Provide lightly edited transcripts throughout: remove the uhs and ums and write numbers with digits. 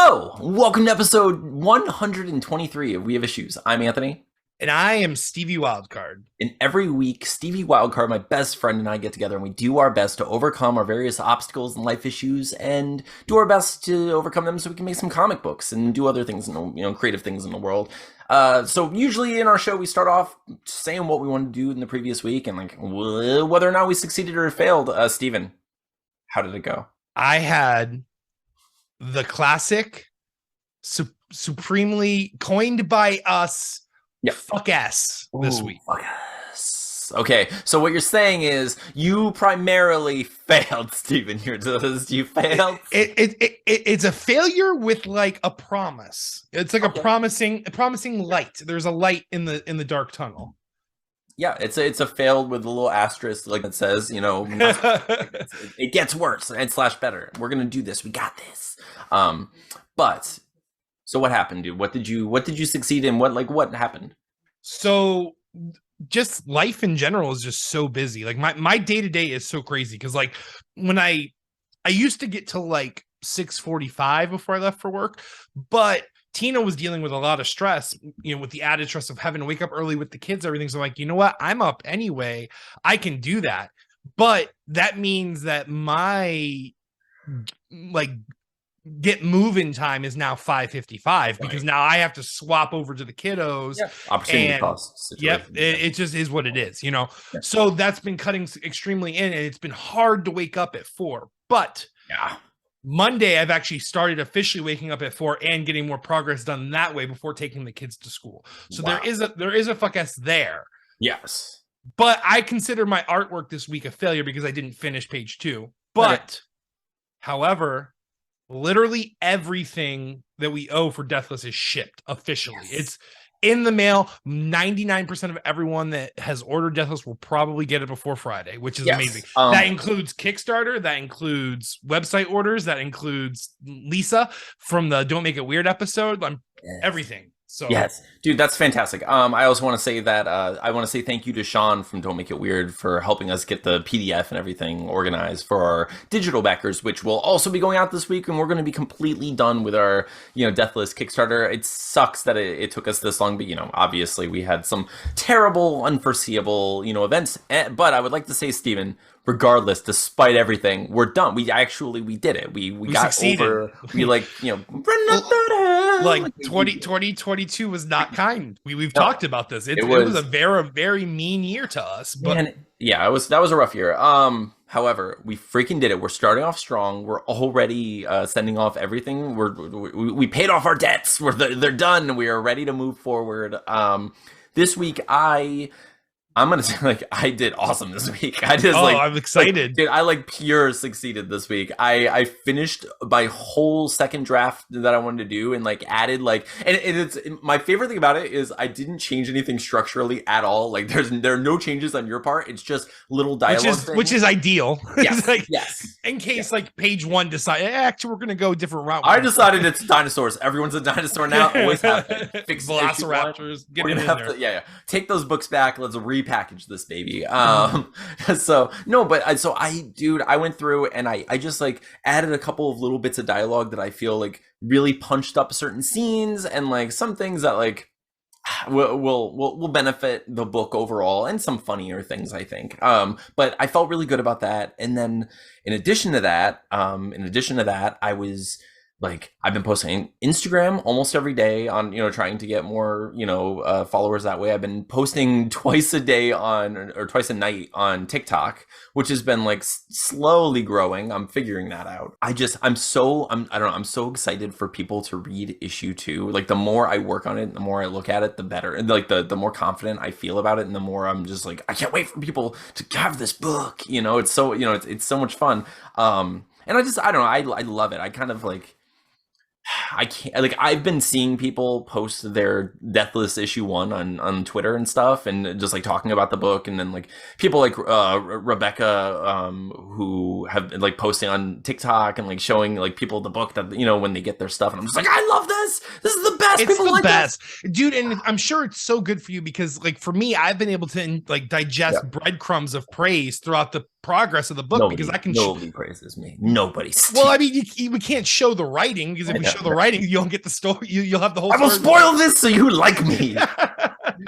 Hello, welcome to episode 123 of We Have Issues. I'm Anthony. And I am Stevie Wildcard. And every week, Stevie Wildcard, my best friend, and I get together and we do our best to overcome our various obstacles and life issues and do our best to overcome them so we can make some comic books and do other things, creative things in the world. So usually in our show, we start off saying what we want to do in the previous week and whether or not we succeeded or failed. Steven, how did it go? I had the classic, supremely coined by us, fuck ass this week. Fuck ass. Okay, so what you're saying is you primarily failed, Steven. You failed. It's a failure with like a promise. It's like a promising light. There's a light in the dark tunnel. Yeah, it's a failed with a little asterisk, like it says, it gets worse and / better. We're gonna do this. We got this. But so what happened, dude? What did you succeed in? What happened? So just life in general is just so busy. Like my day-to-day is so crazy because like when I used to get to like 6:45 before I left for work, but Tina was dealing with a lot of stress, with the added stress of having to wake up early with the kids, everything. So I'm like, you know what? I'm up anyway. I can do that. But that means that my get moving time is now 5:55 because now I have to swap over to the kiddos. Opportunity cost situation. Yep, it just is what it is, So that's been cutting extremely in, and it's been hard to wake up at 4. But Monday, I've actually started officially waking up at 4 and getting more progress done that way before taking the kids to school. So there is a fuck ass there. Yes. But I consider my artwork this week a failure because I didn't finish page 2. But, however, literally everything that we owe for Deathless is shipped officially. Yes. It's in the mail. 99% of everyone that has ordered Deathless will probably get it before Friday, which is amazing. That includes Kickstarter. That includes website orders. That includes Lisa from the Don't Make It Weird episode. Everything. So yes, dude, that's fantastic. I also want to say that I want to say thank you to Sean from Don't Make It Weird for helping us get the PDF and everything organized for our digital backers, which will also be going out this week, and we're going to be completely done with our Deathless Kickstarter. It sucks that it took us this long, but obviously we had some terrible, unforeseeable events. But I would like to say, Steven, regardless, despite everything, we're done. We did it. We got succeeded. Over. We running up that hill. Like 2022 was not kind. We've talked about this. It was a very mean year to us. But man, that was a rough year. However, we freaking did it. We're starting off strong. We're already sending off everything. We paid off our debts. They're done. We are ready to move forward. This week I'm gonna say I did awesome this week. I'm excited. Dude, I pure succeeded this week. I finished my whole second draft that I wanted to do and added and it's my favorite thing about it is I didn't change anything structurally at all. There are no changes on your part. It's just little dialogue, which is ideal. Yes. Yes. In case page 1 decide actually we're gonna go a different route. I decided it's dinosaurs. Everyone's a dinosaur now. Always have been. Fix Velociraptors. Get in there. Take those books back. Let's repackage this baby. I went through and I just added a couple of little bits of dialogue that I feel really punched up certain scenes and some things that will benefit the book overall and some funnier things, I think. But I felt really good about that. And then in addition to that, I was I've been posting Instagram almost every day on, trying to get more, followers that way. I've been posting twice a day or twice a night on TikTok, which has been slowly growing. I'm figuring that out. I'm so excited for people to read issue 2. The more I work on it, the more I look at it, the better. And the more confident I feel about it, and the more I'm just I can't wait for people to have this book. It's so, it's so much fun. And I love it. I kind of I can't I've been seeing people post their Deathless issue 1 on Twitter and stuff, and just talking about the book, and then people Rebecca who have been posting on TikTok and showing people the book that when they get their stuff, and I'm just I love this. This is the best. It's the best, dude. And I'm sure it's so good for you because for me, I've been able to digest breadcrumbs of praise throughout the progress of the book because I can. Nobody praises me. Nobody. Well, I mean, we can't show the writing because if we show the writing, you don't get the story. You'll have the whole. I will spoil this so you like me.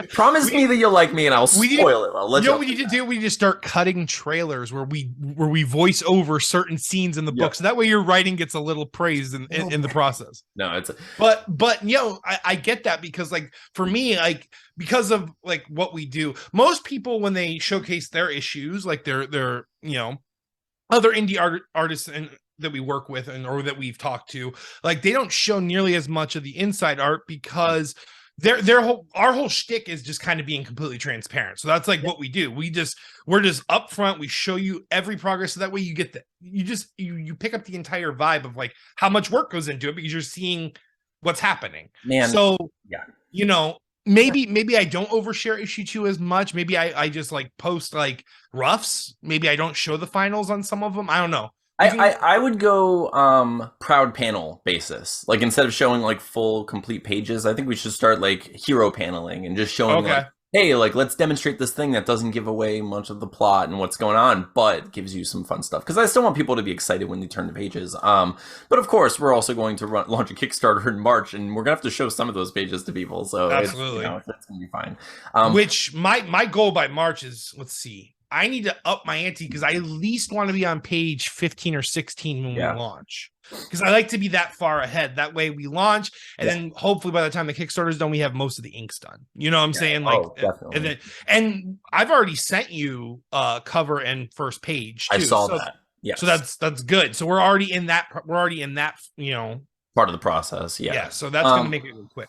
Promise me that you'll like me, and I'll spoil it. I'll let you know what we need to do? We need to start cutting trailers where we voice over certain scenes in the book, so that way your writing gets a little praised in the process. No, it's but I get that because like for me, like because of like what we do, most people when they showcase their issues, like their other indie artists and that we work with or that we've talked to, like they don't show nearly as much of the inside art because our whole shtick is just kind of being completely transparent. So that's like what we do. We're just upfront. We show you every progress. So that way you get you pick up the entire vibe of like how much work goes into it because you're seeing what's happening. Man. So maybe I don't overshare issue 2 as much. Maybe I just like post like roughs. Maybe I don't show the finals on some of them. I don't know. I would go proud panel basis. Like instead of showing like full complete pages, I think we should start like hero paneling and just showing like, hey, like let's demonstrate this thing that doesn't give away much of the plot and what's going on, but gives you some fun stuff. Because I still want people to be excited when they turn the pages. But of course, we're also going to launch a Kickstarter in March, and we're gonna have to show some of those pages to people. So absolutely, that's gonna be fine. Which my goal by March is, let's see. I need to up my ante because I at least want to be on page 15 or 16 when we launch. Because I like to be that far ahead. That way we launch, and then hopefully by the time the Kickstarter's done, we have most of the inks done. You know what I'm saying? Like, definitely. And I've already sent you cover and first page too. I saw that. Yeah. So that's good. So we're already in that. Part of the process. Yeah. Yeah. So that's gonna make it real quick.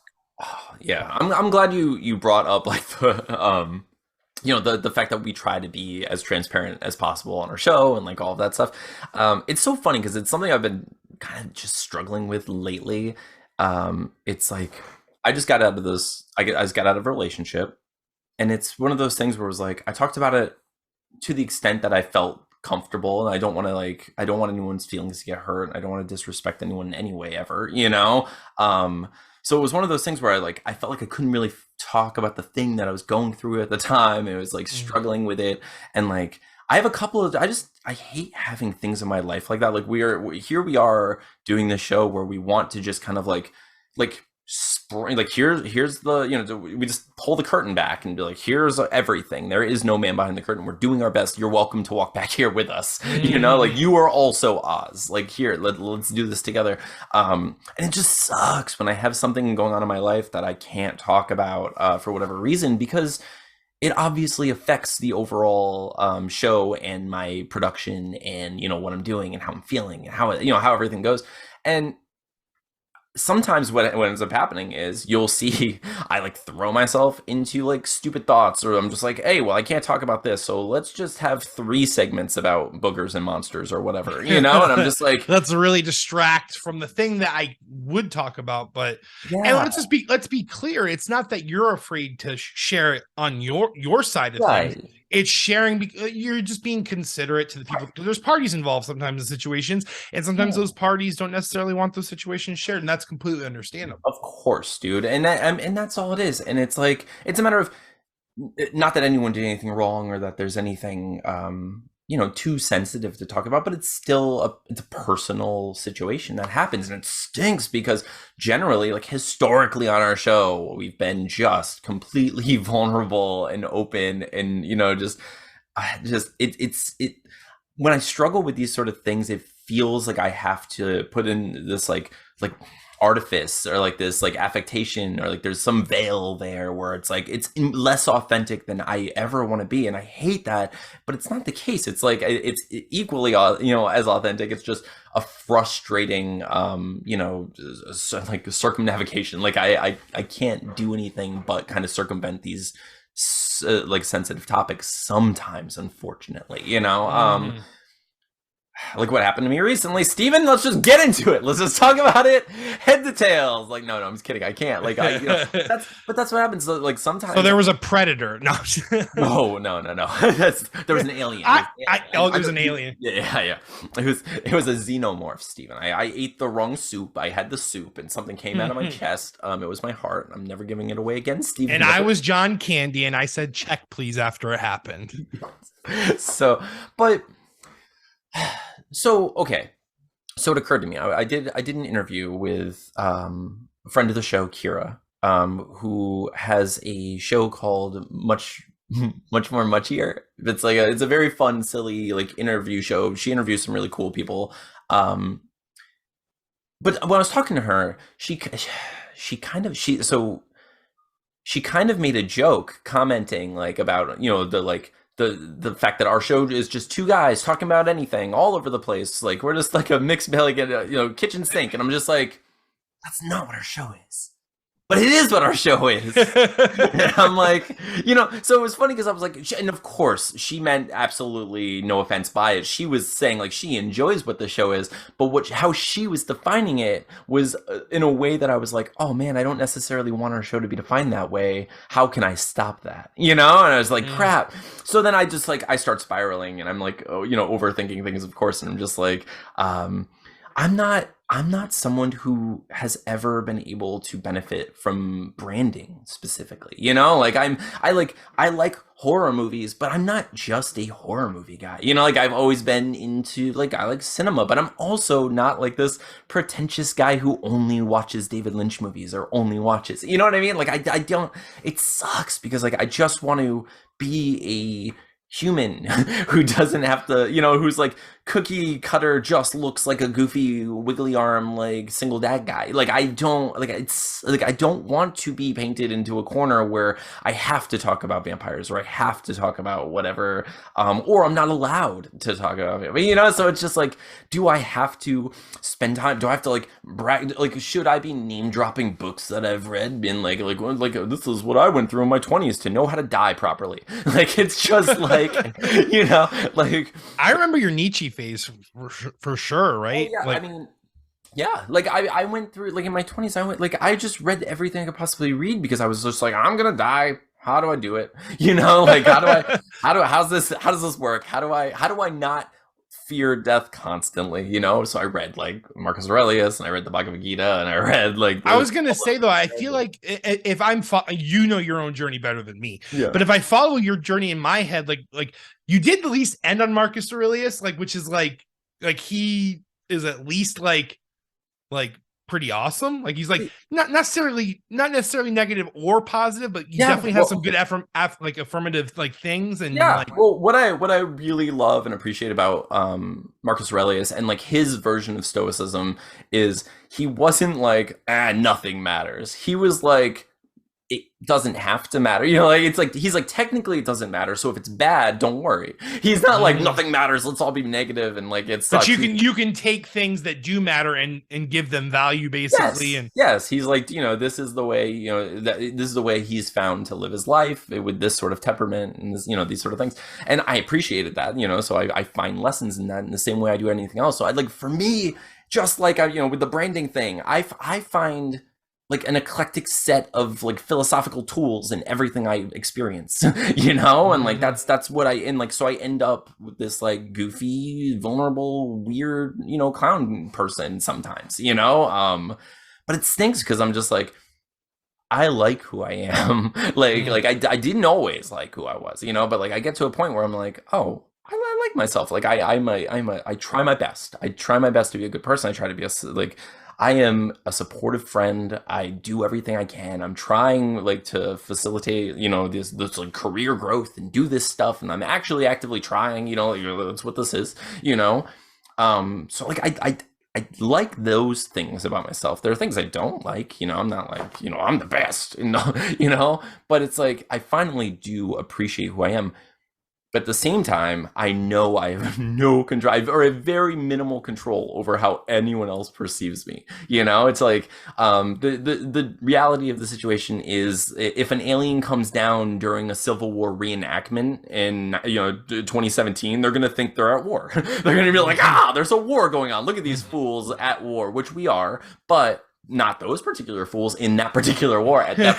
Yeah. I'm glad you brought up like the the fact that we try to be as transparent as possible on our show and like all of that stuff. It's so funny because it's something I've been kind of just struggling with lately. It's like I just got out of this. I just got out of a relationship, and it's one of those things where it was like I talked about it to the extent that I felt comfortable, and I don't want anyone's feelings to get hurt. I don't want to disrespect anyone in any way ever, So it was one of those things where I felt like I couldn't really talk about the thing that I was going through at the time. It was like struggling with it. And like, I have a couple of, I hate having things in my life like that. Like we are doing this show where we want to just kind of like here's the, we just pull the curtain back and be like, here's everything. There is no man behind the curtain. We're doing our best. You're welcome to walk back here with us. Like you are also Oz. Like here, let's do this together. And it just sucks when I have something going on in my life that I can't talk about for whatever reason, because it obviously affects the overall show and my production and, what I'm doing and how I'm feeling and how everything goes. And sometimes what ends up happening is you'll see I like throw myself into like stupid thoughts, or I'm just like, hey, well, I can't talk about this, so let's just have 3 segments about boogers and monsters or whatever, and I'm just like, let's really distract from the thing that I would talk about. But and let's be clear, it's not that you're afraid to share it on your side of things. It's sharing. You're just being considerate to the people. There's parties involved sometimes in situations, and sometimes those parties don't necessarily want those situations shared, and that's completely understandable. Of course, dude, and that's all it is. And it's like it's a matter of not that anyone did anything wrong or that there's anything too sensitive to talk about, but it's still a personal situation that happens, and it stinks because generally, like historically on our show, we've been just completely vulnerable and open, and when I struggle with these sort of things, it feels like I have to put in this like artifice or like this like affectation, or like there's some veil there where it's like it's less authentic than I ever want to be, and I hate that, but it's not the case. It's like it's equally as authentic. It's just a frustrating like circumnavigation. Like I can't do anything but kind of circumvent these like sensitive topics sometimes, unfortunately. Like what happened to me recently, Steven, let's just get into it. Let's just talk about it head to tails. Like, no, I'm just kidding. I can't. Like, that's what happens. Like sometimes. So there was a predator. No. No. There was an alien. There was an alien. Yeah. It was a xenomorph, Steven. I ate the wrong soup. I had the soup and something came out of my chest. It was my heart. I'm never giving it away again, Steven. And I was John Candy, and I said, check please after it happened. So, but So okay, so it occurred to me. I did an interview with a friend of the show, Kira, who has a show called Much More Muchier. It's a very fun, silly like interview show. She interviews some really cool people. Um, but when I was talking to her, she kind of she kind of made a joke commenting like about the fact that our show is just two guys talking about anything all over the place. Like we're just like a mixed bag, kitchen sink, and I'm just like, that's not what our show is. But it is what our show is. And I'm like, so it was funny because I was like, and of course, she meant absolutely no offense by it. She was saying like she enjoys what the show is, but how she was defining it was in a way that I was like, oh man, I don't necessarily want our show to be defined that way. How can I stop that? And I was like, crap. So then I just like, I start spiraling and I'm like, oh, overthinking things, of course. And I'm just like, I'm not someone who has ever been able to benefit from branding specifically. I like horror movies, but I'm not just a horror movie guy. Like I've always been into like I like cinema, but I'm also not like this pretentious guy who only watches David Lynch movies or only watches. You know what I mean? Like I don't it sucks because like I just want to be a human who doesn't have to, who's like cookie cutter, just looks like a goofy wiggly arm like single dad guy. Like I don't like it's like I don't want to be painted into a corner where I have to talk about vampires or I have to talk about whatever, or I'm not allowed to talk about it. So it's just like, do I have to spend time? Do I have to like brag? Like, should I be name dropping books that I've read? Been like this is what I went through in my 20s to know how to die properly. Like it's just like like I remember your Nietzsche phase for sure, right? oh, yeah, Like, I mean, yeah, like I went through like in my 20s, I just read everything I could possibly read because I was just like, I'm gonna die. How do I do it? Like how does this work? How do I not fear death constantly? So I read like Marcus Aurelius and I read the Bhagavad Gita and I read like I was gonna say though, I feel like if I'm you know your own journey better than me, yeah. but if I follow your journey in my head, like you did at least end on Marcus Aurelius, like which is like he is at least like pretty awesome. Like he's like not necessarily negative or positive, but you definitely have some good like affirmative like things. And yeah, like, well, what I really love and appreciate about Marcus Aurelius and like his version of Stoicism is he wasn't like nothing matters. He was like it doesn't have to matter. Like it's like he's like technically it doesn't matter. So if it's bad, don't worry. He's not like nothing matters. Let's all be negative and like it's. But you can take things that do matter and give them value basically. Yes, and yes, he's like this is the way this is the way he's found to live his life with this sort of temperament and this, these sort of things. And I appreciated that. So I find lessons in that in the same way I do anything else. So I like for me, just like with the branding thing, I find like an eclectic set of like philosophical tools in everything I experience, and like that's what so I end up with this like goofy, vulnerable, weird, clown person sometimes, but it stinks because I'm just like, I like who I am. like I didn't always like who I was, but like I get to a point where I'm like, oh, I like myself. Like I try my best. I try my best to be a good person. I try to be I am a supportive friend. I do everything I can. I'm trying like to facilitate, this like career growth and do this stuff. And I'm actually actively trying, that's what this is, so like I like those things about myself. There are things I don't like, I'm not like, I'm the best, but it's like, I finally do appreciate who I am. But at the same time, I know I have no control or a very minimal control over how anyone else perceives me. It's like the reality of the situation is if an alien comes down during a Civil War reenactment in 2017, they're gonna think they're at war. They're gonna be like, there's a war going on. Look at these fools at war, which we are, but not those particular fools in that particular war at that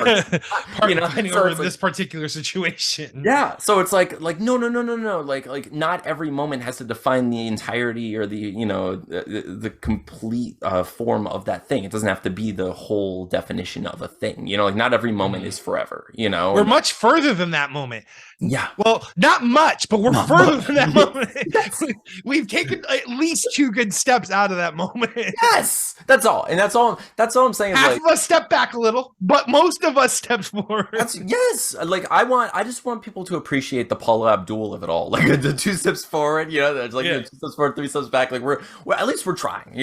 fighting over this particular situation. Yeah, so it's like no, like not every moment has to define the entirety or the the complete form of that thing. It doesn't have to be the whole definition of a thing. Like not every moment is forever. We're much further than that moment. Yeah. Well, not much, but we're Not further much. than that moment. Yes. We've taken at least 2 good steps out of that moment. Yes. That's all. And that's all I'm saying is Half like of us step back a little, but most of us stepped forward. that's yes. Like I just want people to appreciate the Paula Abdul of it all. Like the 2 steps forward, there's like Yeah. 2 steps forward, 3 steps back. Like we're at least we're trying.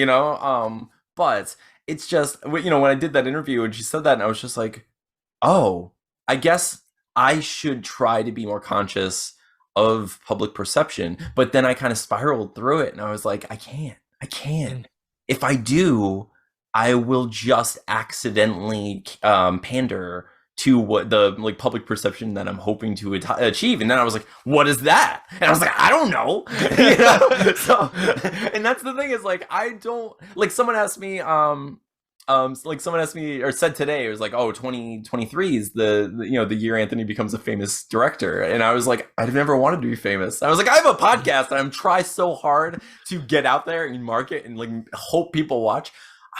But it's just when I did that interview and she said that and I was just like, oh, I guess I should try to be more conscious of public perception. But then I kind of spiraled through it and I was like, I can't. If I do, I will just accidentally pander to what the like public perception that I'm hoping to achieve. And then I was like, what is that? And I was like, I don't know. So, and that's the thing is like, I don't like someone asked me, like someone asked me or said today, it was like, oh, 2023 is the year Anthony becomes a famous director. And I was like, I've never wanted to be famous. I was like, I have a podcast and I'm trying so hard to get out there and market and like hope people watch.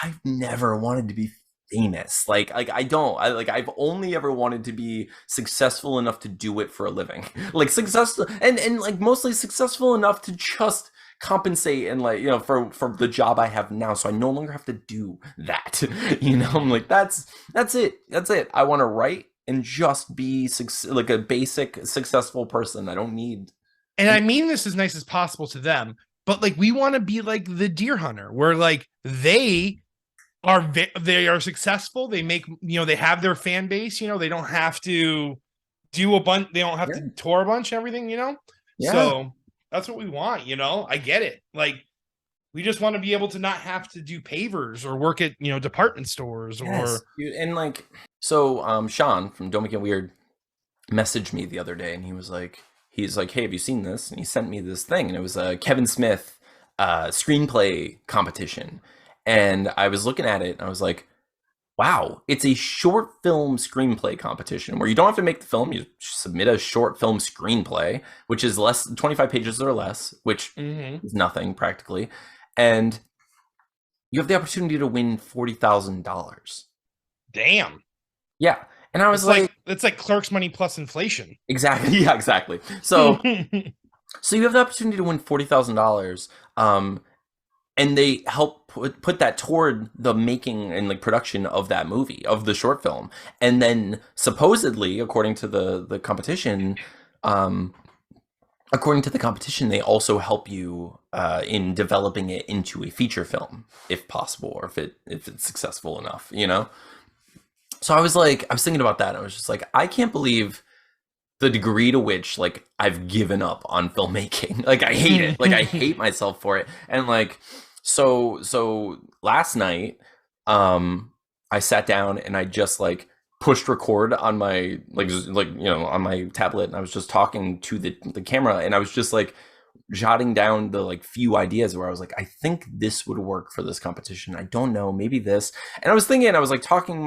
I've never wanted to be famous. Like I've only ever wanted to be successful enough to do it for a living. Like successful and like mostly successful enough to just compensate and like for the job I have now, so I no longer have to do that. I'm like that's it. I want to write and just be like a basic successful person. I don't need. And I mean this as nice as possible to them, but like we want to be like the deer hunter, where like they are successful. They make they have their fan base. They don't have to do a bunch. They don't have to tour a bunch and everything. Yeah. So that's what we want. I get it. Like we just want to be able to not have to do pavers or work at department stores or and like so. Sean from Don't Make It Weird messaged me the other day, and he's like, hey, have you seen this? And he sent me this thing, and it was a Kevin Smith screenplay competition. And I was looking at it and I was like, wow, it's a short film screenplay competition where you don't have to make the film. You submit a short film screenplay, which is less than 25 pages or less, which is nothing practically. And you have the opportunity to win $40,000. Damn. Yeah. And I was it's like Clerks money plus inflation. Exactly. Yeah, exactly. So, so you have the opportunity to win $40,000. And they help put that toward the making and like production of that movie, of the short film. And then supposedly, according to the competition, they also help you in developing it into a feature film, if possible, or if it's successful enough, So I was thinking about that. And I was just like, I can't believe the degree to which like I've given up on filmmaking. Like I hate it. Like I hate myself for it. And like, so last night, I sat down and I just like pushed record on my on my tablet, and I was just talking to the camera, and I was just like jotting down the like few ideas where I was like, I think this would work for this competition. I don't know, maybe this. And I was thinking, I was like talking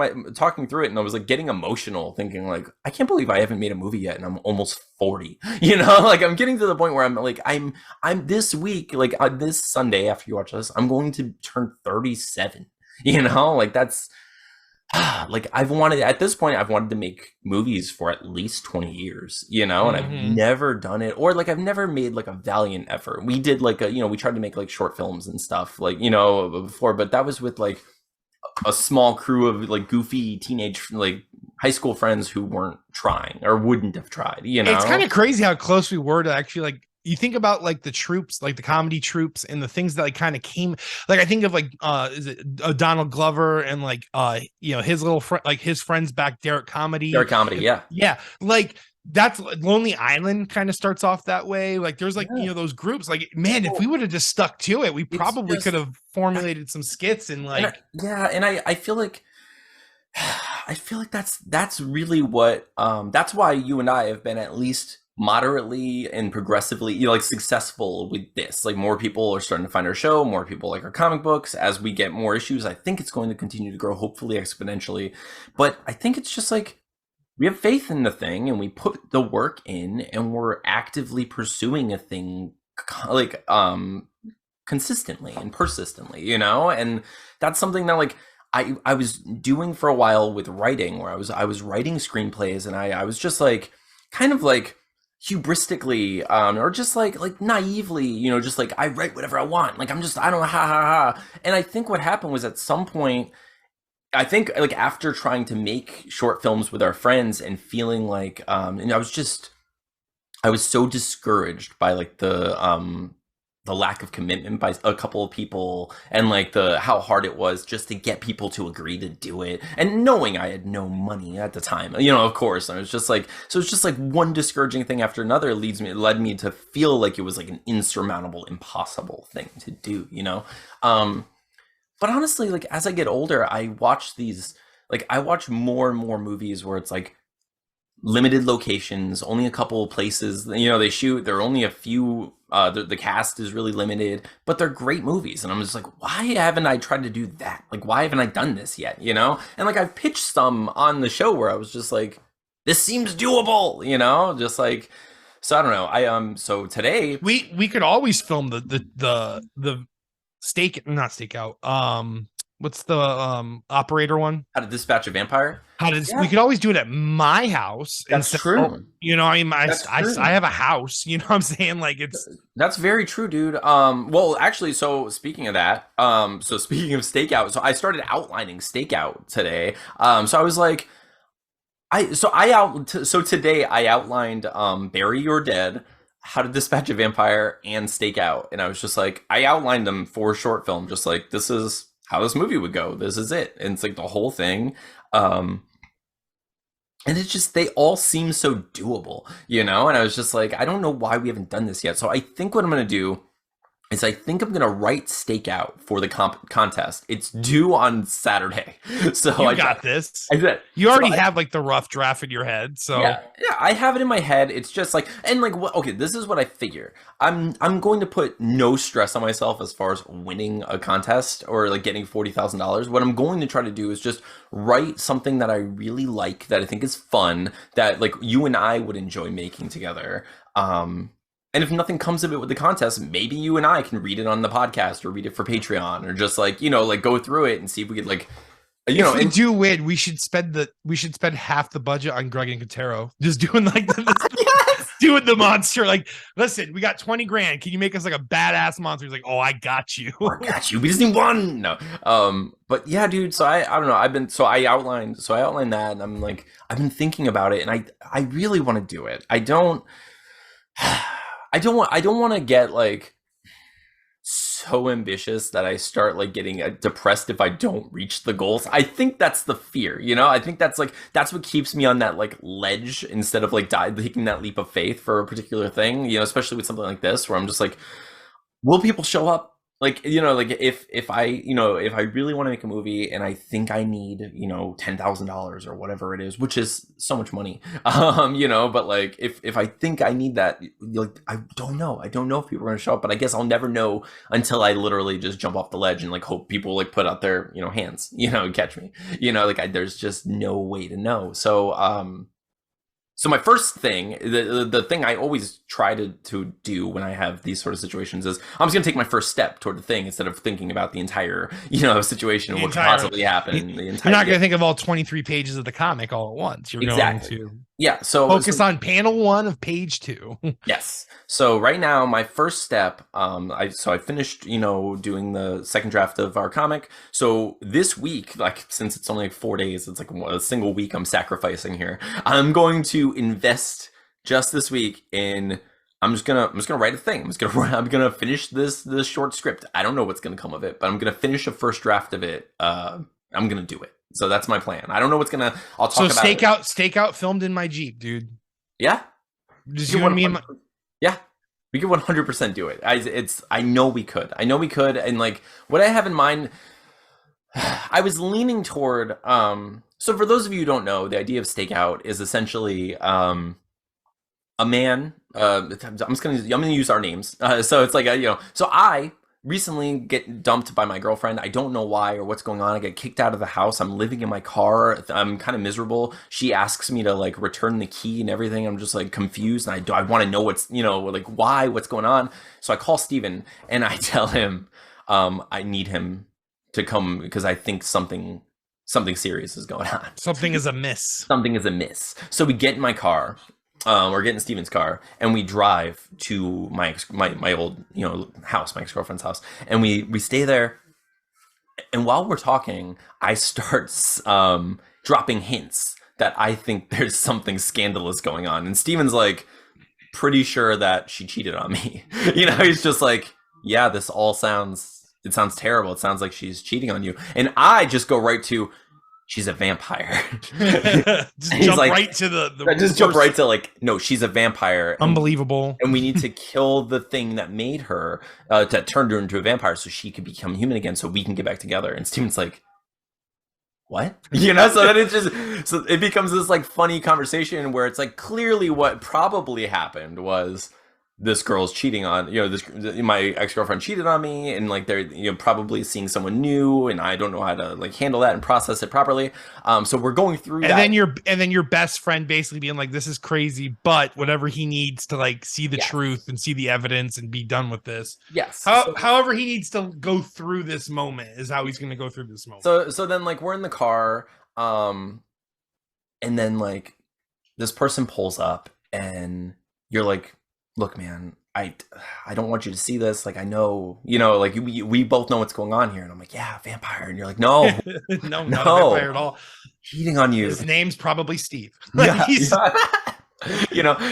through it, and I was like getting emotional, thinking like, I can't believe I haven't made a movie yet, and I'm almost 40. Like I'm getting to the point where I'm like, I'm this week, like this Sunday after you watch this, I'm going to turn 37. Like that's. Like I've wanted to make movies for at least 20 years, and I've never done it, or like I've never made like a valiant effort. We did like we tried to make like short films and stuff like, before, but that was with like a small crew of like goofy teenage, like high school friends who weren't trying or wouldn't have tried, It's kind of crazy how close we were to actually like, you think about like the troops, like the comedy troops and the things that like kind of came, like I think of like is it Donald Glover and like his little friend, like his friends back, Derek Comedy, yeah, like that's Lonely Island kind of starts off that way. Like there's like those groups, like man, if we would have just stuck to it, we probably could have formulated some skits and like and I feel like that's really what that's why you and I have been at least moderately and progressively like successful with this. Like more people are starting to find our show, more people like our comic books. As we get more issues, I think it's going to continue to grow, hopefully exponentially. But I think it's just like we have faith in the thing and we put the work in and we're actively pursuing a thing like consistently and persistently, and that's something that like I was doing for a while with writing, where I was writing screenplays, and I was just like kind of like hubristically, or just like naively, just like I write whatever I want. Like I don't know, ha ha ha. And I think what happened was at some point, I think like after trying to make short films with our friends and feeling like, and I was so discouraged by like the lack of commitment by a couple of people and like the how hard it was just to get people to agree to do it, and knowing I had no money at the time, of course. I was just like, so it's just like one discouraging thing after another led me to feel like it was like an insurmountable, impossible thing to do, but honestly, like as I get older, I watch more and more movies where it's like limited locations, only a couple of places, they shoot. There are only a few, the cast is really limited, but they're great movies. And I'm just like, why haven't I tried to do that? Like, why haven't I done this yet? And like I've pitched some on the show where I was just like, this seems doable, just like, so I don't know. So today we could always film the not stakeout. What's the operator one? How to Dispatch a Vampire. We could always do it at my house. That's true. I have a house. You know what I'm saying? Like that's very true, dude. Well, actually, so speaking of that, so speaking of stakeout, so I started outlining stakeout today. So I was like, so today I outlined Bury Your Dead, How to Dispatch a Vampire, and Stakeout, and I was just like, I outlined them for short film, just like this is how this movie would go. This is it, and it's like the whole thing. And it's just, they all seem so doable, and I was just like, I don't know why we haven't done this yet. So I think what I'm going to do is I think I'm going to write Stakeout for the contest. It's due on Saturday. So I got this. I did. You already have like the rough draft in your head. So yeah, I have it in my head. It's just like, and like, okay, this is what I figure. I'm going to put no stress on myself as far as winning a contest or like getting $40,000. What I'm going to try to do is just write something that I really like, that I think is fun, that like you and I would enjoy making together. And if nothing comes of it with the contest, maybe you and I can read it on the podcast or read it for Patreon, or just like, like go through it and see if we could like, if we do win, we should spend half the budget on Greg and Katero, just doing like yes! Doing the monster. Like, listen, we got 20 grand. Can you make us like a badass monster? He's like, oh, I got you. I got you. We just need one. No. But yeah, dude. So I don't know. I outlined that, and I'm like, I've been thinking about it, and I really want to do it. I don't want to get like so ambitious that I start like getting depressed if I don't reach the goals. I think that's the fear, I think that's what keeps me on that like ledge instead of like taking that leap of faith for a particular thing, especially with something like this where I'm just like, will people show up? Like, like if I really want to make a movie and I think I need, $10,000 or whatever it is, which is so much money, but like if I think I need that, like, I don't know if people are going to show up, but I guess I'll never know until I literally just jump off the ledge and like hope people like put out their, hands, and catch me, there's just no way to know. So my first thing, the thing I always try to do when I have these sort of situations is I'm just going to take my first step toward the thing instead of thinking about the entire, situation and what could possibly happen. You're not going to think of all 23 pages of the comic all at once. You're going to focus on panel 1 of page 2. Yes. So right now, my first step, I finished, doing the second draft of our comic. So this week, like, since it's only like 4 days, it's like a single week I'm sacrificing here. I'm going to invest just this week in, I'm just gonna write a thing. I'm gonna finish this short script. I don't know what's gonna come of it, but I'm gonna finish a first draft of it. I'm gonna do it. So that's my plan. I don't know what's gonna. I'll talk about Stakeout filmed in my Jeep, dude. Yeah, just you and me. Yeah, we could 100% do it. I know we could. And like what I have in mind, I was leaning toward. So for those of you who don't know, the idea of Stakeout is essentially a man. I'm gonna use our names. So it's like So I recently get dumped by my girlfriend. I don't know why or what's going on. I get kicked out of the house. I'm living in my car. I'm kind of miserable. She asks me to like return the key and everything. I'm just like confused, and I want to know what's like why, what's going on. So I call Steven and I tell him I need him to come because I think something serious is going on. Something is amiss. So we get in my car. we're getting Steven's car, and we drive to my old house, my ex-girlfriend's house, and we stay there. And while we're talking, I start dropping hints that I think there's something scandalous going on, and Steven's like pretty sure that she cheated on me. He's just like, yeah, it sounds terrible. It sounds like she's cheating on you, and I just go right to, she's a vampire. Just jump like, right to the just jump right to like, no, she's a vampire. Unbelievable. And we need to kill the thing that made her, that turned her into a vampire, so she could become human again, so we can get back together. And Steven's like, what? So then it becomes this like funny conversation where it's like, clearly what probably happened was this girl's cheating on, my ex-girlfriend cheated on me, and like they're probably seeing someone new, and I don't know how to like handle that and process it properly. So we're going through and that. then your best friend basically being like, this is crazy, but whatever he needs to like see the truth and see the evidence and be done with this. Yes. However he needs to go through this moment is how he's going to go through this moment. So then like we're in the car, and then like this person pulls up, and you're like, look, man, I don't want you to see this. Like, I know, like we both know what's going on here. And I'm like, yeah, vampire. And you're like, no, no, not a vampire at all. Cheating on you. His name's probably Steve. Yeah.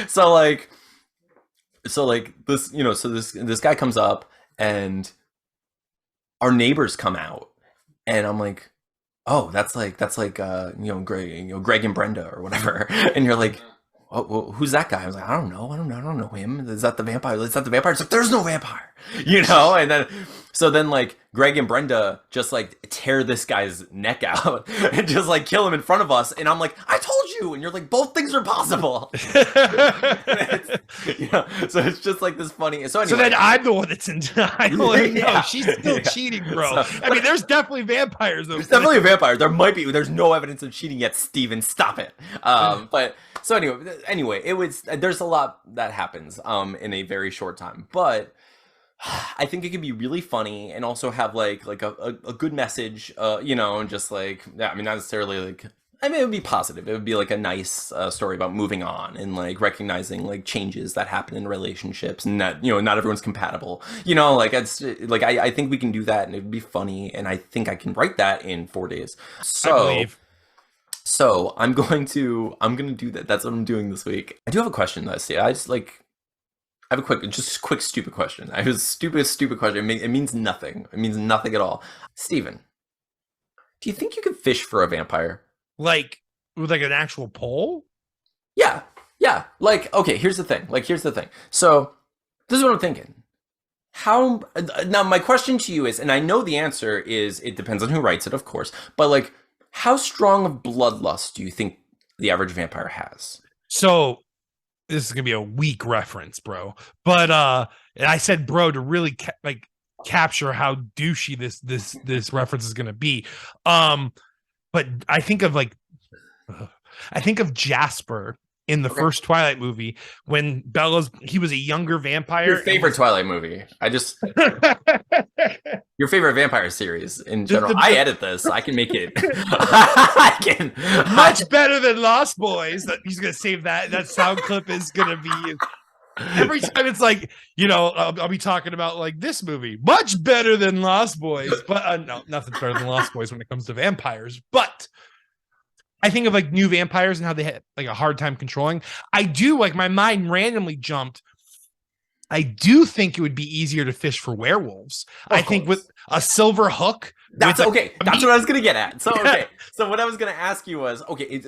So like this, so this guy comes up, and our neighbors come out, and I'm like, oh, that's like Greg and Brenda or whatever. And you're like, oh, well, who's that guy? I was like, I don't know him. Is that the vampire? It's not the vampire. It's like, there's no vampire, And then like Greg and Brenda just like tear this guy's neck out and just like kill him in front of us. And I'm like, I told you. And you're like, both things are possible. So it's just like this funny. So then I'm the one that's in denial. No, she's still cheating, bro. I mean, there's definitely vampires. There's definitely a vampire. There might be. There's no evidence of cheating yet, Steven. Stop it. But so anyway, there's a lot that happens in a very short time, but I think it could be really funny and also have like a good message, and just like, yeah, I mean, not necessarily like, I mean, it would be positive. It would be like a nice story about moving on and like recognizing like changes that happen in relationships, and that, not everyone's compatible, like it's like, I think we can do that, and it would be funny, and I think I can write that in 4 days. So I'm gonna do that. That's what I'm doing this week. I do have a question though, Steve. I have a quick stupid question. I have a stupid question. It means nothing. It means nothing at all. Steven, do you think you could fish for a vampire? Like with like an actual pole? Yeah. Like, okay, here's the thing. So this is what I'm thinking. Now my question to you is, and I know the answer is, it depends on who writes it, of course, but like, how strong of bloodlust do you think the average vampire has? So this is gonna be a weak reference, bro. But and I said bro to really capture how douchey this reference is gonna be. But I think of Jasper in the first Twilight movie when he was a younger vampire. Your favorite Twilight movie? Your favorite vampire series in general. I edit this. I can make it. Much better than Lost Boys. He's gonna save that sound clip is gonna be every time. It's like, I'll be talking about like this movie much better than Lost Boys, but no, nothing's better than Lost Boys when it comes to vampires. But I think of like new vampires and how they had like a hard time controlling. I do, like, my mind randomly jumped. I do think it would be easier to fish for werewolves. I think with a silver hook. That's okay. That's what I was gonna get at. So okay. So what I was gonna ask you was, okay.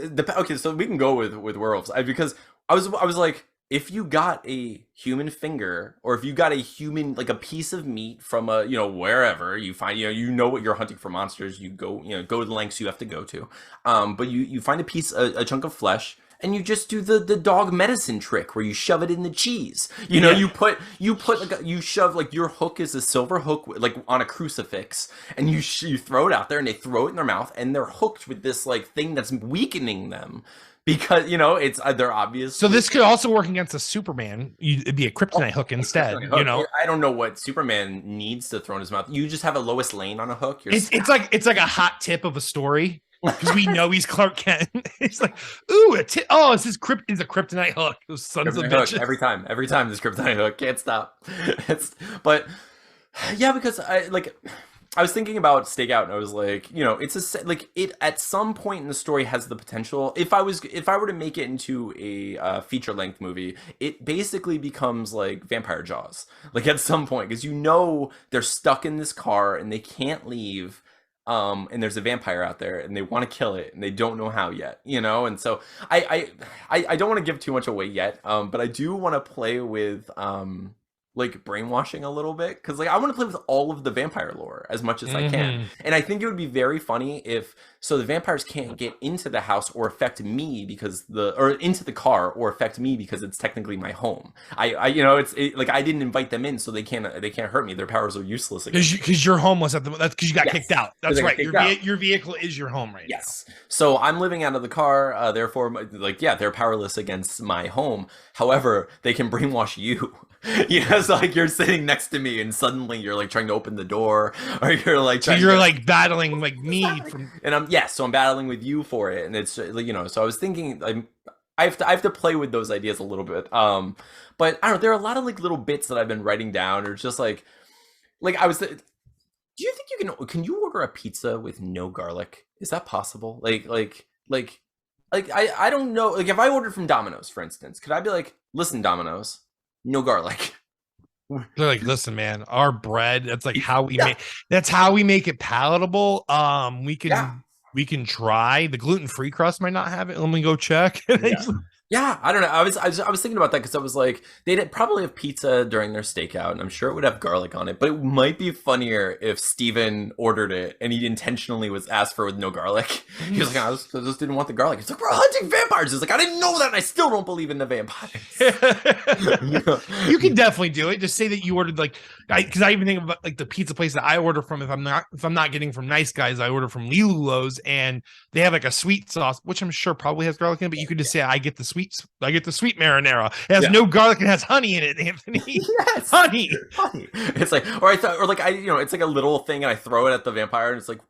So we can go with werewolves, because I was like, if you got a human finger, or if you got a human, like a piece of meat from a, wherever you find, what you're hunting for monsters, you go to the lengths you have to go to. But you find a chunk of flesh, and you just do the dog medicine trick where you shove it in the cheese. You shove, like, your hook is a silver hook, like on a crucifix, and you throw it out there, and they throw it in their mouth, and they're hooked with this like thing that's weakening them. Because, they're obvious. So this could also work against a Superman. It'd be a kryptonite hook instead. I don't know what Superman needs to throw in his mouth. You just have a Lois Lane on a hook. It's like a hot tip of a story. because we know he's Clark Kent. It's like, ooh, oh, it's his is a kryptonite hook. Those sons of bitches. Every time this kryptonite hook, can't stop. But yeah, because I was thinking about Stakeout, and I was like, it's it at some point in the story has the potential. If I were to make it into a feature length movie, it basically becomes like Vampire Jaws. Like at some point, because they're stuck in this car and they can't leave. And there's a vampire out there, and they want to kill it, and they don't know how yet, And so I don't want to give too much away yet, but I do want to play with like brainwashing a little bit, because I want to play with all of the vampire lore as much as I can, and I think it would be very funny if the vampires can't get into the house or affect me or into the car or affect me because it's technically my home. I didn't invite them in, so they can't hurt me. Their powers are useless because your home was that's because you got kicked out. That's right. Your vehicle is your home right now. So I'm living out of the car, therefore they're powerless against my home. However, they can brainwash you. So you're sitting next to me and suddenly you're trying to open the door, or you're battling me from, and I'm battling with you for it, and it's so I was thinking I have to play with those ideas a little bit, but I don't know, there are a lot of little bits that I've been writing down, or just I was do you think can you order a pizza with no garlic? Is that possible? I don't know, if I ordered from Domino's, for instance, could I be like, listen, Domino's, no garlic? They're like, listen, man, our bread, that's how we make it palatable. We can try. The gluten-free crust might not have it. Let me go check. Yeah, I don't know. I was thinking about that, because I was like, they'd probably have pizza during their Stakeout, and I'm sure it would have garlic on it. But it might be funnier if Steven ordered it and he intentionally was asked for with no garlic. He was like, I just didn't want the garlic. He's like, we're hunting vampires. He's like, I didn't know that, and I still don't believe in the vampires. You can definitely do it. Just say that you ordered because I even think about the pizza place that I order from. If I'm not getting from Nice Guys, I order from Lilulo's, and they have a sweet sauce, which I'm sure probably has garlic in it. But you could just say, I get the sweet marinara. It has no garlic and has honey in it, Anthony. Yes, honey. It's it's a little thing, and I throw it at the vampire, and it's like,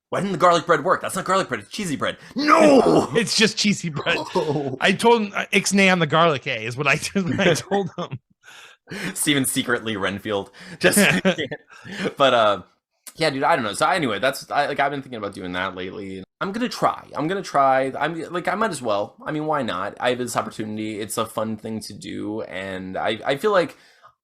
why didn't the garlic bread work? That's not garlic bread, it's cheesy bread. No, it's just cheesy bread. No. I told him ixnay on the garlic is what I told him. Steven secretly Renfield, just but yeah, dude, I don't know. So anyway, I've been thinking about doing that lately. I'm gonna try. I might as well. I mean, why not? I have this opportunity. It's a fun thing to do, and I feel like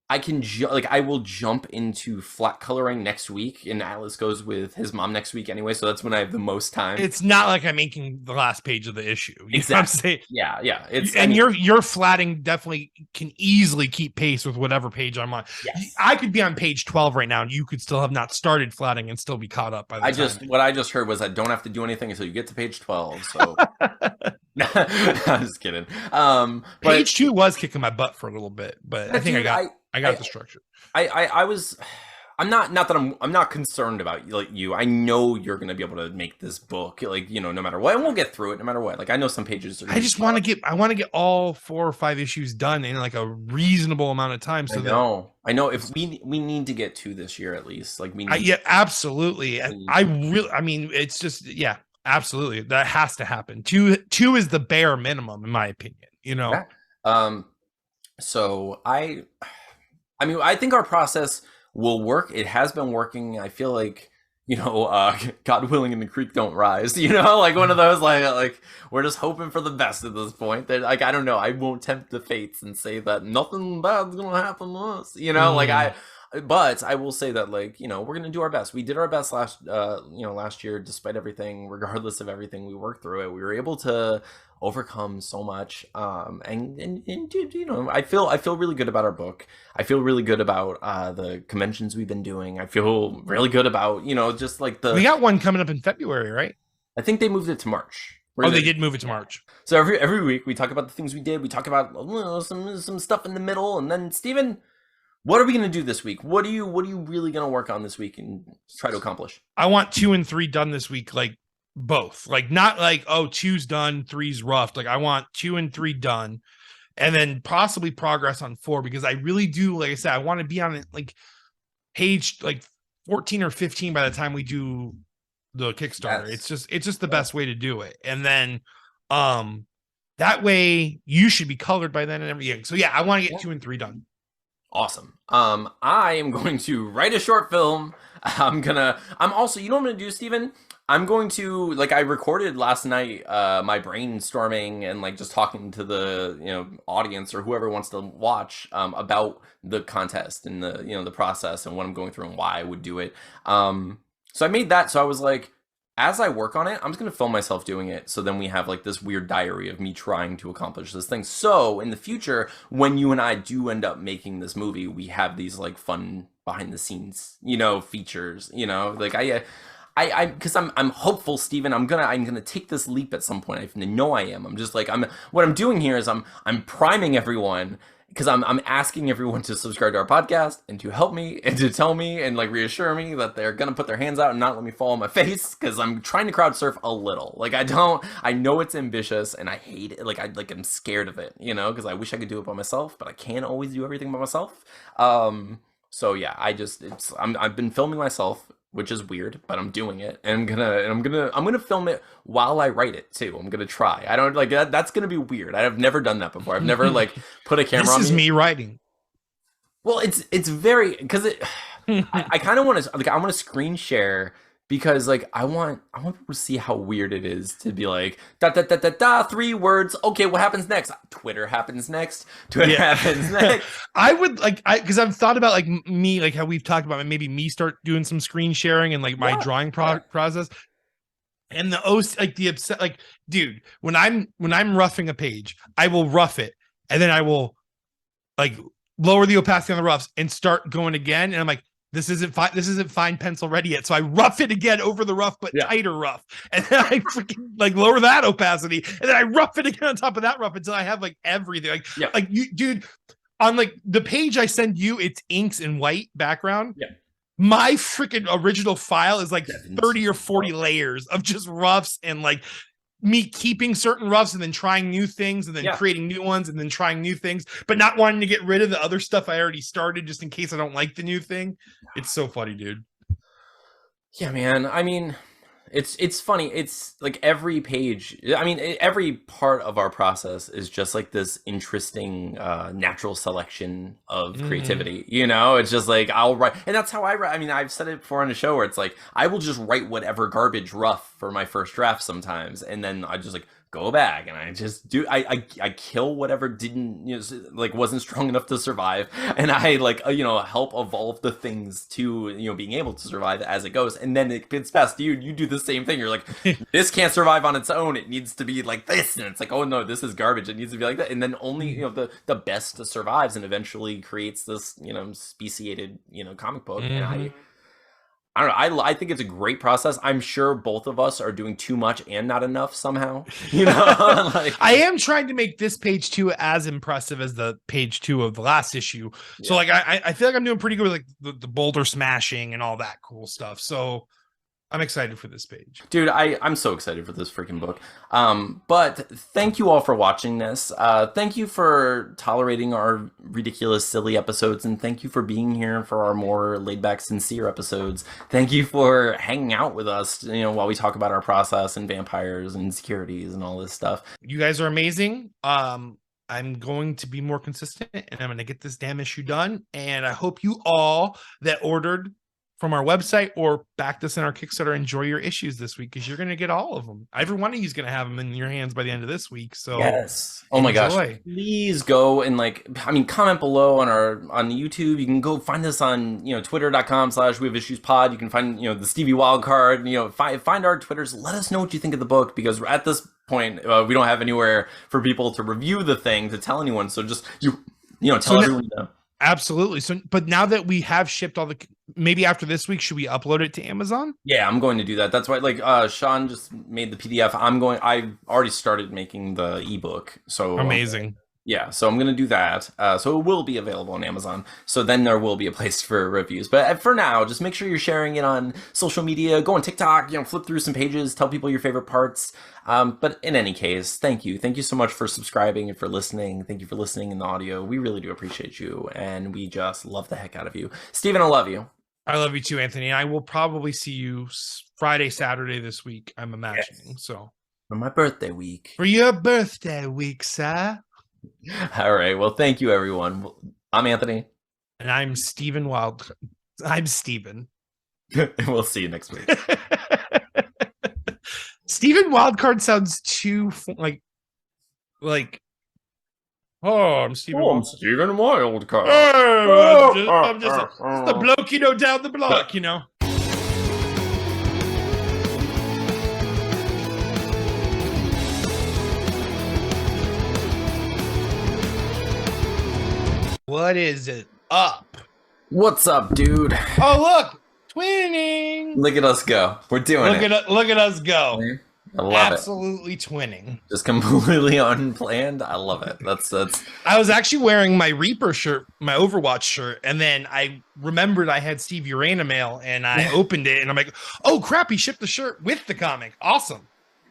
I can I will jump into flat coloring next week, and Atlas goes with his mom next week anyway, so that's when I have the most time. It's not like I'm making the last page of the issue. Exactly. Yeah. Your flatting definitely can easily keep pace with whatever page I'm on. Yes. I could be on page 12 right now, and you could still have not started flatting and still be caught up by the time. What I just heard was I don't have to do anything until you get to page 12. So I'm just kidding. Page 2 was kicking my butt for a little bit, but I think I got the structure. I'm not concerned about you. I know you're going to be able to make this book, no matter what, and we'll get through it no matter what. I know some pages are. I want to get all 4 or 5 issues done in a reasonable amount of time. So I know if we need to get 2 this year at least. Absolutely. It's just, absolutely. That has to happen. 2 is the bare minimum in my opinion, Yeah. So I think our process will work. It has been working. I feel like, God willing and the creek don't rise, one of those, we're just hoping for the best at this point. That I don't know. I won't tempt the fates and say that nothing bad's going to happen to us, but I will say that we're going to do our best. We did our best last year, despite everything, regardless of everything. We worked through it. We were able to overcome so much. And I feel really good about our book. I feel really good about the conventions we've been doing. I feel really good about, we got one coming up in February, right? I think they moved it to March. They did move it to March. So every week we talk about the things we did. We talk about some stuff in the middle, and then Steven, what are we going to do this week? What are you really going to work on this week and try to accomplish? I want 2 and 3 done this week, both. Not 2's done, 3's rough. I want 2 and 3 done, and then possibly progress on 4, because I really do, like I said, I want to be on it page 14 or 15 by the time we do the Kickstarter. Yes. It's just the best way to do it. And then that way you should be colored by then and everything. So yeah, I want to get 2 and 3 done. Awesome. I am going to write a short film. I'm also, you know what I'm gonna do, Steven? I'm going to, like, I recorded last night, my brainstorming and like just talking to the, audience or whoever wants to watch, about the contest and the, the process and what I'm going through and why I would do it. So I made that. So I was like, as I work on it, I'm just going to film myself doing it. So then we have like this weird diary of me trying to accomplish this thing. So in the future, when you and I do end up making this movie, we have these like fun behind the scenes, features, like because I'm hopeful, Steven. I'm gonna take this leap at some point. I know I am. I'm just like, what I'm doing here is I'm priming everyone, because I'm asking everyone to subscribe to our podcast and to help me and to tell me and like reassure me that they're gonna put their hands out and not let me fall on my face, because I'm trying to crowd surf a little. Like I know it's ambitious and I hate it. Like I'm scared of it, because I wish I could do it by myself, but I can't always do everything by myself. So yeah, I've been filming myself, which is weird, but I'm doing it, and I'm gonna film it while I write it too. I'm gonna try. I don't like that. That's gonna be weird. I've never done that before. I've never like put a camera on This is me writing. Well, it's very, because I kind of want to, like, I want to screen share, because like I want people to see how weird it is to be like da da da da da 3 words. Okay, what happens next? Twitter happens next. Twitter happens next. I would like because I've thought about like me, like how we've talked about maybe me start doing some screen sharing and like my drawing process. And the like the upset, like, dude, when I'm roughing a page, I will rough it and then I will like lower the opacity on the roughs and start going again. And I'm like, this isn't fine pencil ready yet. So I rough it again over the rough, but tighter rough. And then I freaking like lower that opacity. And then I rough it again on top of that rough until I have like everything. Like you, dude, on like the page I send you, it's inks and white background. Yeah. My freaking original file is like 30 or 40 layers of just roughs and like me keeping certain roughs and then trying new things and then creating new ones and then trying new things, but not wanting to get rid of the other stuff I already started just in case I don't like the new thing. It's so funny, dude. Yeah, man. I mean, it's funny. It's like every page, I mean, every part of our process is just like this interesting natural selection of creativity. It's just like I'll write, and that's how I write. I mean, I've said it before on the show where it's like I will just write whatever garbage rough for my first draft sometimes, and then I just like go back and I just do I kill whatever didn't like wasn't strong enough to survive, and I like help evolve the things to being able to survive as it goes, and then it gets past you do the same thing. You're like, this can't survive on its own, it needs to be like this, and it's like, oh no, this is garbage, it needs to be like that, and then only the best survives and eventually creates this speciated comic book. And I don't know. I think it's a great process. I'm sure both of us are doing too much and not enough somehow. Like, I am trying to make this page 2 as impressive as the page 2 of the last issue. Yeah. So like I feel like I'm doing pretty good with like the boulder smashing and all that cool stuff. So I'm excited for this page. Dude, I'm so excited for this freaking book. But thank you all for watching this. Thank you for tolerating our ridiculous, silly episodes, and thank you for being here for our more laid-back, sincere episodes. Thank you for hanging out with us, while we talk about our process and vampires and insecurities and all this stuff. You guys are amazing. I'm going to be more consistent, and I'm going to get this damn issue done. And I hope you all that ordered from our website or backed us in our Kickstarter enjoy your issues this week, because you're going to get all of them. Every one of you is going to have them in your hands by the end of this week. So yes. Oh my gosh. Please go and comment below on the YouTube. You can go find us on, twitter.com/wehaveissuespod. You can find, the Stevie Wildcard, find our Twitters. Let us know what you think of the book, because at this point, we don't have anywhere for people to review the thing, to tell anyone. So just, tell everyone. Absolutely. So, but now that we have shipped all maybe after this week, should we upload it to Amazon? Yeah, I'm going to do that. That's why, Sean just made the PDF. I've already started making the ebook. So amazing. Yeah, so I'm going to do that. So it will be available on Amazon. So then there will be a place for reviews. But for now, just make sure you're sharing it on social media. Go on TikTok, flip through some pages, tell people your favorite parts. But in any case, thank you. Thank you so much for subscribing and for listening. Thank you for listening in the audio. We really do appreciate you. And we just love the heck out of you. Steven, I love you. I love you too, Anthony. I will probably see you Friday, Saturday this week, I'm imagining. Yes. So for my birthday week. For your birthday week, sir. All right. Well, thank you, everyone. I'm Anthony. And I'm Stephen Wildcard. I'm Stephen. We'll see you next week. Stephen Wildcard sounds too like. Oh, I'm Stephen. I'm Stephen Wildcard. I'm just the bloke, down the block, What is it up? What's up, dude? Oh, look, twinning. Look at us go. We're doing it. Look at us go. I love Absolutely twinning. Just completely unplanned. I love it. That's. I was actually wearing my Reaper shirt, my Overwatch shirt, and then I remembered I had Stevie Urana mail, and I opened it, and I'm like, "Oh crap! He shipped the shirt with the comic. Awesome!"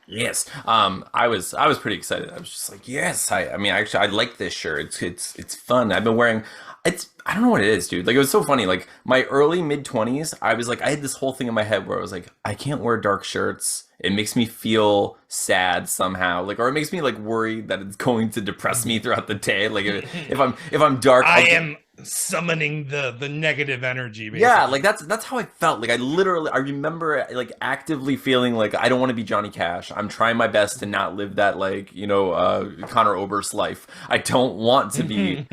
Yes. I was pretty excited. I was just like, yes. I mean, actually, I like this shirt. It's fun. I've been wearing. I don't know what it is, dude. Like, it was so funny. Like, my early mid-20s, I was like, I had this whole thing in my head where I was like, I can't wear dark shirts. It makes me feel sad somehow. Like, or it makes me like worried that it's going to depress me throughout the day. Like, if I'm dark, I am summoning the negative energy. Basically. Yeah, like that's how I felt. Like, I remember like actively feeling like I don't want to be Johnny Cash. I'm trying my best to not live that Conor Oberst life. I don't want to be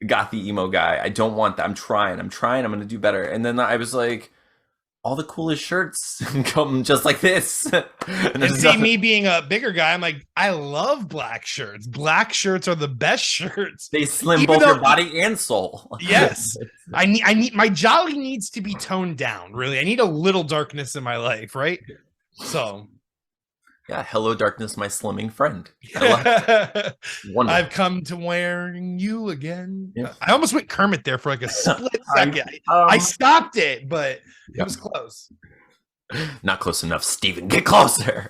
gothy emo guy. I don't want that. I'm trying. I'm going to do better. And then I was like, all the coolest shirts come just like this. And see, me being a bigger guy, I'm like, I love black shirts. Black shirts are the best shirts. They slim both your body and soul. Yes. I need my jolly needs to be toned down, really. I need a little darkness in my life, right? So yeah, hello darkness, my slimming friend. I've come to wearing you again. Yeah. I almost went Kermit there for like a split second. I stopped it, but it was close. Not close enough, Steven. Get closer.